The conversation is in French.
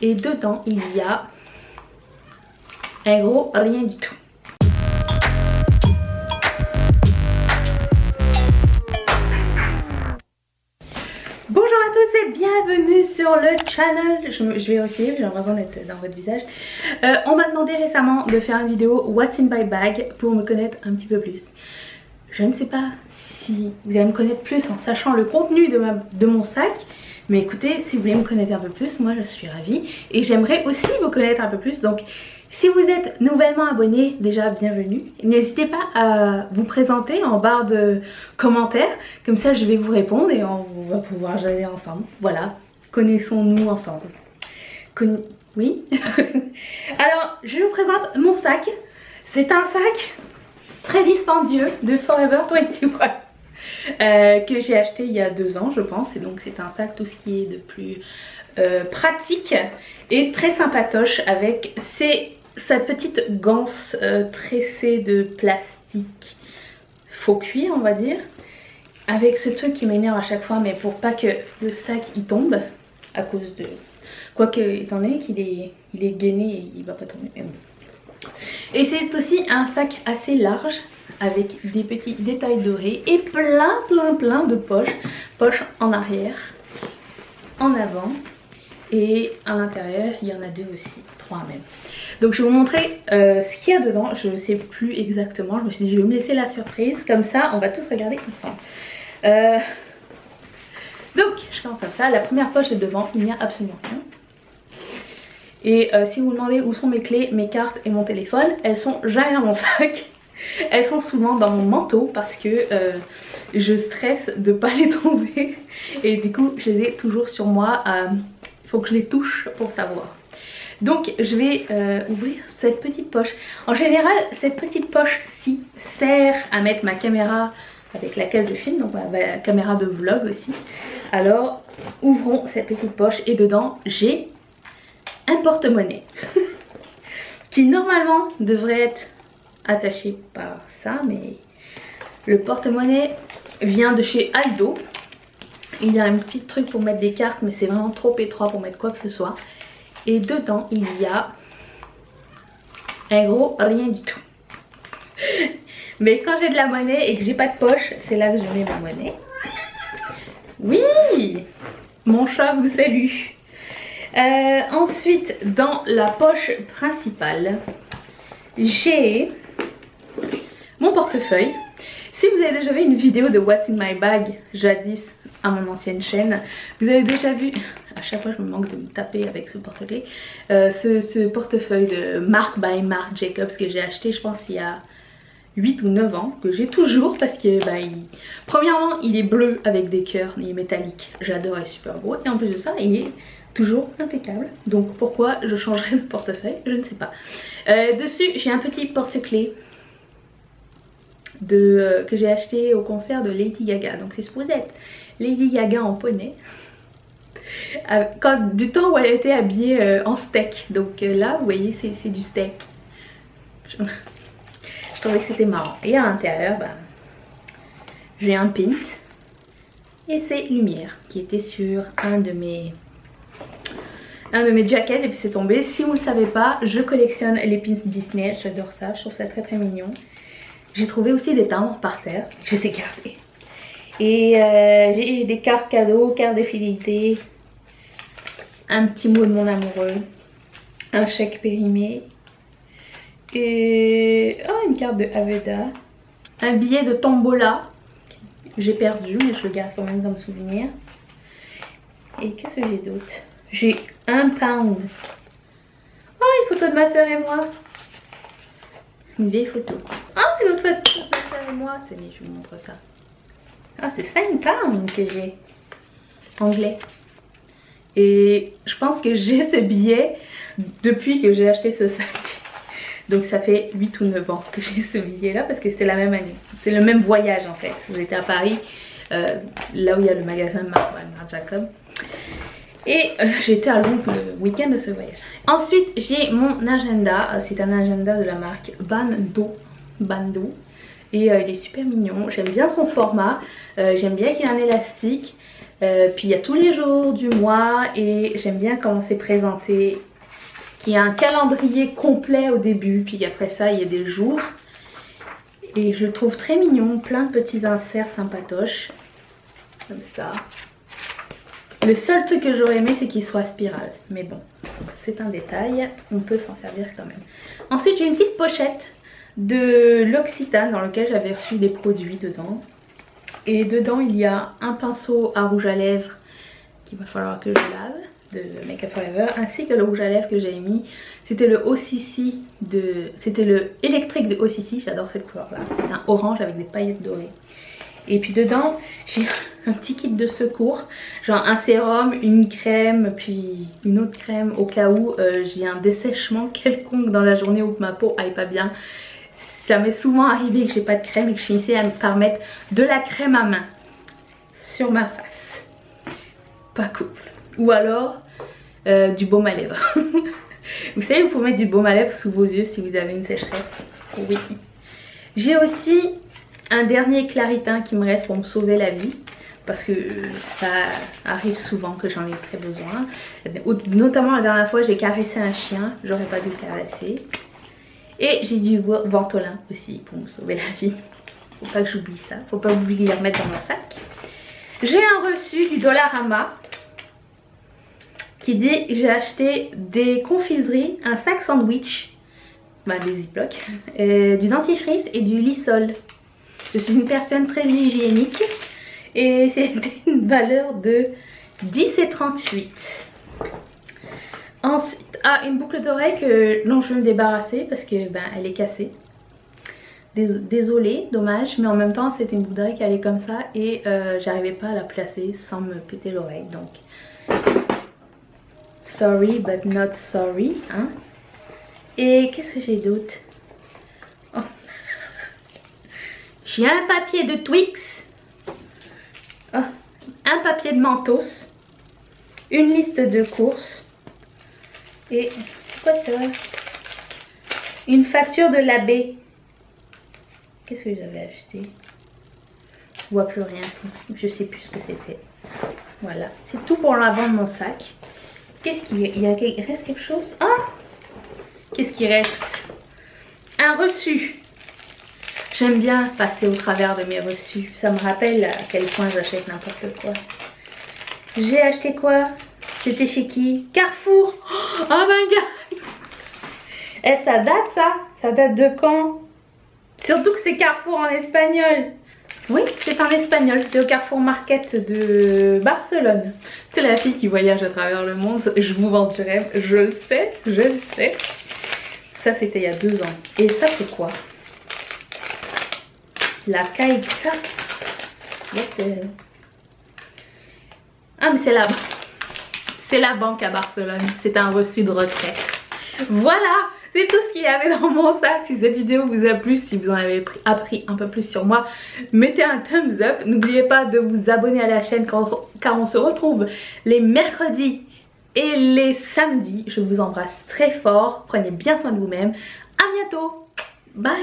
Et dedans il y a un gros rien du tout. Bonjour à tous et bienvenue sur le channel. Je vais reculer, j'ai l'impression d'être dans votre visage. On m'a demandé récemment de faire une vidéo What's in my bag pour me connaître un petit peu plus. Je ne sais pas si vous allez me connaître plus en sachant le contenu de mon sac. Mais écoutez, si vous voulez me connaître un peu plus, moi je suis ravie. Et j'aimerais aussi vous connaître un peu plus. Donc si vous êtes nouvellement abonné, déjà bienvenue. N'hésitez pas à vous présenter en barre de commentaires. Comme ça je vais vous répondre et on va pouvoir jaser ensemble. Voilà, connaissons-nous ensemble. Oui. Alors je vous présente mon sac. C'est un sac très dispendieux de Forever 21. Que j'ai acheté il y a 2 ans je pense, et donc c'est un sac tout ce qui est de plus pratique et très sympatoche avec sa petite ganse tressée de plastique faux cuir on va dire, avec ce truc qui m'énerve à chaque fois, mais pour pas que le sac il tombe à cause de quoique étant donné qu'il est gainé et il va pas tomber. Et c'est aussi un sac assez large avec des petits détails dorés et plein de poches en arrière, en avant et à l'intérieur il y en a 2 aussi, 3 même. Donc je vais vous montrer ce qu'il y a dedans. Je ne sais plus exactement, je me suis dit je vais me laisser la surprise, comme ça on va tous regarder ensemble. Donc je commence comme ça, la première poche est devant, il n'y a absolument rien. Et si vous vous demandez où sont mes clés, mes cartes et mon téléphone, elles sont jamais dans mon sac. Elles sont souvent dans mon manteau parce que je stresse de ne pas les trouver. Et du coup je les ai toujours sur moi, il faut que je les touche pour savoir. Donc je vais ouvrir cette petite poche. En général cette petite poche-ci sert à mettre ma caméra avec laquelle je filme, donc ma caméra de vlog aussi. Alors ouvrons cette petite poche et dedans j'ai un porte-monnaie qui normalement devrait être attaché par ça, mais le porte-monnaie vient de chez Aldo. Il y a un petit truc pour mettre des cartes, mais c'est vraiment trop étroit pour mettre quoi que ce soit. Et dedans il y a un gros rien du tout. Mais quand j'ai de la monnaie et que j'ai pas de poche, c'est là que je mets ma monnaie. Oui, mon chat vous salue. Ensuite dans la poche principale j'ai mon portefeuille. Si vous avez déjà vu une vidéo de What's in my bag jadis à mon ancienne chaîne, vous avez déjà vu, à chaque fois je me manque de me taper avec ce porte-clés, ce portefeuille de Marc by Marc Jacobs que j'ai acheté je pense il y a 8 ou 9 ans, que j'ai toujours parce que premièrement il est bleu avec des cœurs, il est métallique, j'adore, il est super beau, et en plus de ça il est toujours impeccable. Donc pourquoi je changerais de portefeuille, je ne sais pas. Dessus j'ai un petit porte-clés que j'ai acheté au concert de Lady Gaga. Donc c'est supposé être Lady Gaga en poney, du temps où elle était habillée en steak. Donc là vous voyez c'est du steak. Je trouvais que c'était marrant. Et à l'intérieur j'ai un pins et c'est lumière qui était sur un de mes jackets et puis c'est tombé. Si vous ne le savez pas, je collectionne les pins Disney, j'adore ça, je trouve ça très mignon. J'ai trouvé aussi des timbres par terre, je les ai gardés. Et j'ai des cartes cadeaux, cartes de fidélité, un petit mot de mon amoureux, un chèque périmé, et une carte de Aveda, un billet de tombola que j'ai perdu mais je le garde quand même comme souvenir. Et qu'est-ce que j'ai d'autre? J'ai 1 pound. Oh, une photo de ma soeur et moi. Une vieille photo. Oh, une autre photo de ma soeur et moi. Tenez, je vous montre ça. Ah, c'est 5 pounds que j'ai. Anglais. Et je pense que j'ai ce billet depuis que j'ai acheté ce sac. Donc ça fait 8 ou 9 ans que j'ai ce billet là parce que c'est la même année. C'est le même voyage en fait. Vous étiez à Paris, là où il y a le magasin Marc Jacob. Et j'étais à Londres le week-end de ce voyage. Ensuite j'ai mon agenda. C'est un agenda de la marque Bando. Et il est super mignon. J'aime bien son format. J'aime bien qu'il y ait un élastique. Puis il y a tous les jours du mois et j'aime bien comment c'est présenté. Qu'il y a un calendrier complet au début, puis après ça il y a des jours. Et je le trouve très mignon, plein de petits inserts sympatoches. Comme ça. Le seul truc que j'aurais aimé c'est qu'il soit spirale. Mais bon, c'est un détail, on peut s'en servir quand même. Ensuite j'ai une petite pochette de L'Occitane dans lequel j'avais reçu des produits dedans. Et dedans il y a un pinceau à rouge à lèvres qu'il va falloir que je lave de Make Up For Ever, ainsi que le rouge à lèvres que j'avais mis. C'était le OCC c'était le électrique de OCC, j'adore cette couleur là. C'est un orange avec des paillettes dorées. Et puis dedans j'ai un petit kit de secours, genre un sérum, une crème, puis une autre crème au cas où j'ai un dessèchement quelconque dans la journée ou que ma peau aille pas bien. Ça m'est souvent arrivé que j'ai pas de crème et que je finissais par mettre de la crème à main sur ma face. Pas cool. Ou alors du baume à lèvres. Vous savez, vous pouvez mettre du baume à lèvres sous vos yeux si vous avez une sécheresse. Oui. J'ai aussi un dernier claritin qui me reste pour me sauver la vie. Parce que ça arrive souvent que j'en ai très besoin. Notamment la dernière fois j'ai caressé un chien. J'aurais pas dû le caresser. Et j'ai du Ventolin aussi pour me sauver la vie. Faut pas que j'oublie ça. Faut pas oublier de les remettre dans mon sac. J'ai un reçu du Dollarama qui dit j'ai acheté des confiseries, un sac sandwich, des Ziploc, du dentifrice et du Lysol. Je suis une personne très hygiénique et c'était une valeur de 10,38 €. Ensuite, une boucle d'oreille dont je vais me débarrasser parce que elle est cassée. Désolée, dommage, mais en même temps c'était une boucle d'oreille qui allait comme ça et j'arrivais pas à la placer sans me péter l'oreille, donc sorry but not sorry, hein. Et qu'est-ce que j'ai d'autre? Oh. J'ai un papier de Twix, un papier de Mentos, une liste de courses et c'est quoi ça? Une facture de l'abbé. Qu'est-ce que j'avais acheté? Je vois plus rien, je sais plus ce que c'était. Voilà, c'est tout pour l'avant de mon sac. Qu'est-ce qu'il y a? Il reste quelque chose? Qu'est-ce qui reste? Un reçu. J'aime bien passer au travers de mes reçus. Ça me rappelle à quel point j'achète n'importe quoi. J'ai acheté quoi? C'était chez qui? Carrefour. Oh my god. Et ça date ça? Ça date de quand? Surtout que c'est Carrefour en espagnol. Oui, c'est en espagnol. C'était au Carrefour Market de Barcelone. C'est la fille qui voyage à travers le monde. Je vous vends du rêve. Je le sais, je le sais. Ça, c'était il y a 2 ans. Et ça, c'est quoi? La Caixa. Ah, mais c'est là-bas. C'est la banque à Barcelone. C'est un reçu de retrait. Voilà, c'est tout ce qu'il y avait dans mon sac. Si cette vidéo vous a plu, si vous en avez appris un peu plus sur moi, mettez un thumbs up. N'oubliez pas de vous abonner à la chaîne car on se retrouve les mercredis et les samedis. Je vous embrasse très fort. Prenez bien soin de vous-même. À bientôt. Bye.